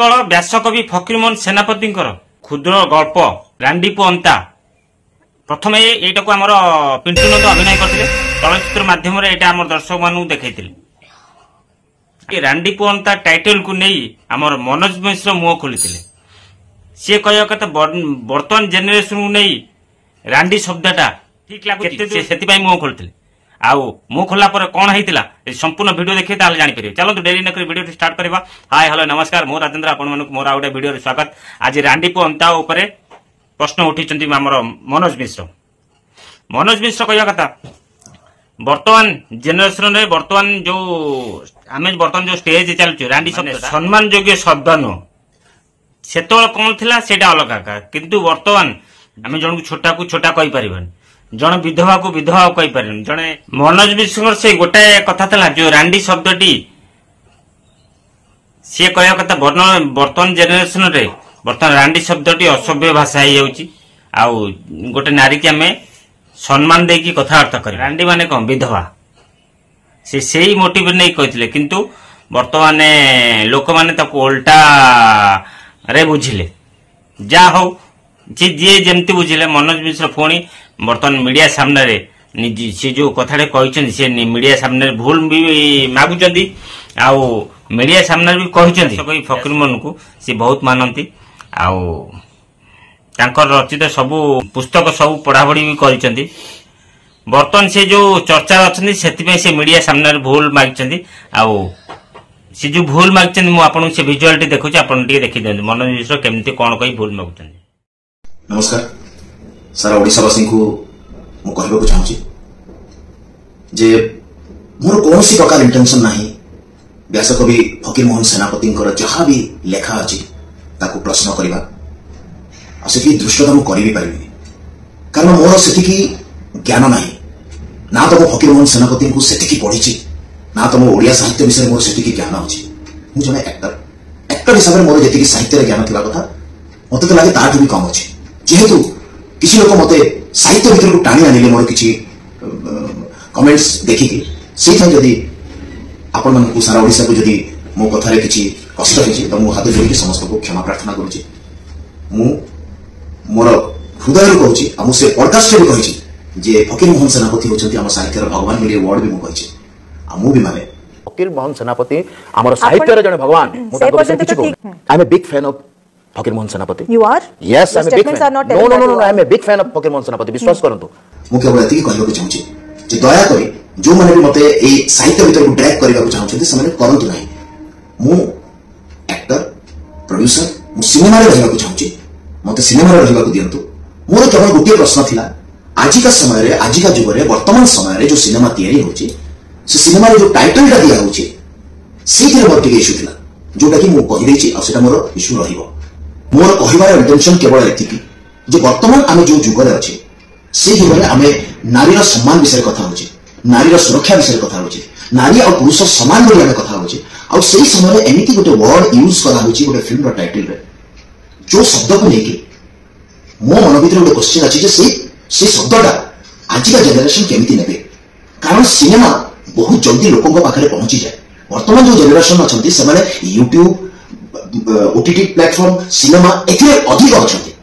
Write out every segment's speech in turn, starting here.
ଉତ୍କଳ व्यासकवि फकीरमोहन सेनापति क्षुद्र गल्प रांडीपु अंता प्रथम यहीटा को आम पिंटू नंद अभिनय करते चलचित्र माध्यम आम दर्शक मानू देखते रांडीपु अंता टाइटल को नहीं आम मनोज मिश्र मुह खोली सी कह कथा बर्तमान जेनेरेशन को नहीं रांडी शब्दटा ठीक लगे से मुह खोलते आउ मुह खोला कौन होता संपूर्ण वीडियो देखिए जापर चलते डेरी नक वीडियो स्टार्ट करवा। हाय हेलो नमस्कार मो राजेंद्र आपण मोर आ गोटे वीडियो स्वागत। आज रांडीपु अंता उपरे प्रश्न उठी मनोज मिश्र कह कथा बर्तमान जेनेरेशन रे बर्तमान जो आम बर्तमान जो स्टेज चलुचे रांडी सम्मान योग्य शब्द नुह से कौन थिला सेटा अलग किंतु बर्तमान आम जन को छोटा कही पारिबानी जन विधवा को विधवा कही पार जड़े मनोज मिश्र से गोटाए कथा था जो रांडी शब्दटी सी कह कथा बर्तमान जेनेरेशन रे बर्तमान रांडी शब्दटी असभ्य भाषा हो गोटे नारी की आम सम्मान देकी कथबार्ता कर रांडी माने कौन विधवा से मोटिव नहीं कहते किंतु बर्तमान लोक मैंने उल्टा रे बुझिले जा हो जी जमती बुझिले मनोज मिश्र पुणी बर्तमान मीडिया सामने रे से जो कथाटे कहते से मीडिया सामने भूल भी मागुंट आउ मीडिया सामने भी कहते फकीरमोहन को सी बहुत मानती आउ रचित सबू पुस्तक सबू पढ़ापढ़ी भी कर बर्तमान से जो चर्चा अच्छा से मीडिया सामने भूल मागिंट आउ से जो भूल मागिंट मुझे से भिजुआल देखुची आप देखी दिखाते मनोज मिश्र केमती कौन कही भूल मागुंट। नमस्कार सारा ओडिशावासी को मु कहबा चाहूँगी जे मोर कौन सी प्रकार इंटेंशन नहीं व्यासकवि फकीरमोहन सेनापति जहाँ भी लेखा अच्छी ताकू प्रश्न करवा से दृष्टता मुझे करी पारि कारण मोर से ज्ञान ना ना तो मो फकीरमोहन सेनापति को से पढ़ी ना तो मो ओडिया साहित्य विषय मोर से ज्ञान अच्छी मुझे जड़े एक्टर हिसाब से मोर जी साहित्य ज्ञान थी कथा मत तो लगे ताठू भी कम अच्छे जेहेतु किसी लोग मत साहित्य भीतर को टाणी आनिले मोर किसी कमेंट्स देखिकी से जदि आपण मन को सारा ओडिशा को जदि मो कथारे किसी कष्ट होची तो मो हाथ जोड़ी समस्त को क्षमा प्रार्थना करूची मु मोर हृदय कहूची आ से पॉडकास्ट भी कही जे फकीरमोहन सेनापति होचंती हम साहित्यर भगवान मिले वर्ड भी मु कही आ मु भी माने फकीरमोहन सेनापति हमर साहित्यर जने भगवान मु ताको विषय किछि को I am a big fan of Fakir Mohan Senapati. You are? Yes, I'm a big fan. No, I'm a big fan of Fakir Mohan सेनापति विश्वास करंतु मु केवल एतिकी कहबो चाहूची जे दया करी जो माने भी मते ए साहित्य भीतर को ड्रैग करबा चाहउछथि से माने करंतु नाही मु एक्टर प्रोड्यूसर मु सिनेमा रे रहबा चाहउची मते सिनेमा रे रहबा दियंतु मोर केवल गोटे प्रश्न थिला आजिका समय रे आजिका जुग रे वर्तमान समय रे जो सिनेमा तयारी होची से सिनेमा रे जो टाइटलटा दिया होची सेतिर मोर टिके इशू थिला जोटा कि मु कहि देछि आ सेटा मोर इशू रहिबो मोर कहबार इंटेंशन केवल एतिकी जे वर्तमान आम जो जुग रे अछि से जुग रे आम नारीर सम्मान विषय कथा होछि नारीर सुरक्षा विषय कथा होछि नारी और पुरुष समान बोली आम कथा होछि और सही समय एमिति गोटे वर्ड यूज करा होछि गोटे फिल्म रो टाइटल रे जो शब्द को लेके मो मन भीतर गोटे क्वेश्चन अछि जे से शब्दटा आजिका जेनेरेशन केमिति नेबे कारण सिनेमा बहुत जल्दी लोकों को पाखरे पहुंची जाए वर्तमान जो जेनेरेशन अछंती से माने यूट्यूब ओटीटी प्लेटफॉर्म सिनेमा एथिरे अधिक अछंती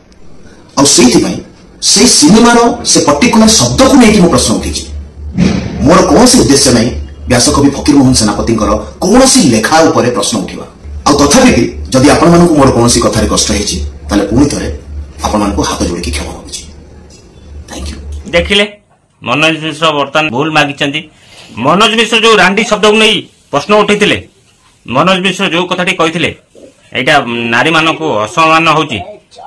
और से सिनेमा रो से पर्टिकुलर शब्द को लेके मो प्रश्न उठी मोर कौन सी उद्देश्य नहीं व्यासकवि फकीरमोहन सेनापति कौन सी लेखा उपरे प्रश्न उठिबा आ तथापि भी जदि आपण मानक मोर कौन सी कथारे कष्ट हेछि ताले पुनी थरे आपण मानक हाथ जोड़ी के क्षमा मागुछि। Thank you. देखिले मनोज मिश्र बर्तमान भूल मागिचंती मनोज मिश्र जो रांडी शब्द को नहीं प्रश्न उठैतिले मनोज मिश्र जो कथाटी कहिथिले एटा नारी मान को असम्मान होची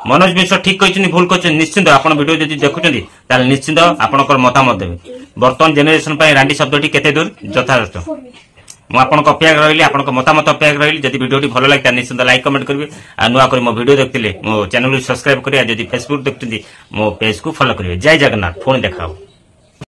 मनोज मिश्र ठीक कहते भूल कहते निश्चिंत आपण वीडियो जब देखुं ताल निश्चिंत आपंकर मतामत देवे बर्तमान जेनेरेशन रांडी शब्दटी केते दूर यथार्थ मुझे अपेक्षा रही आप मतामत अपेक्षा रही जब वीडियो भल लगे निश्चिंत लाइक कमेंट करेंगे आ नुआ कर मो वीडियो देखते मो चैनल सब्सक्राइब करेंगे जब फेसबुक देखते मो पेज को फॉलो करेंगे। जय जगन्नाथ पुणी देखा।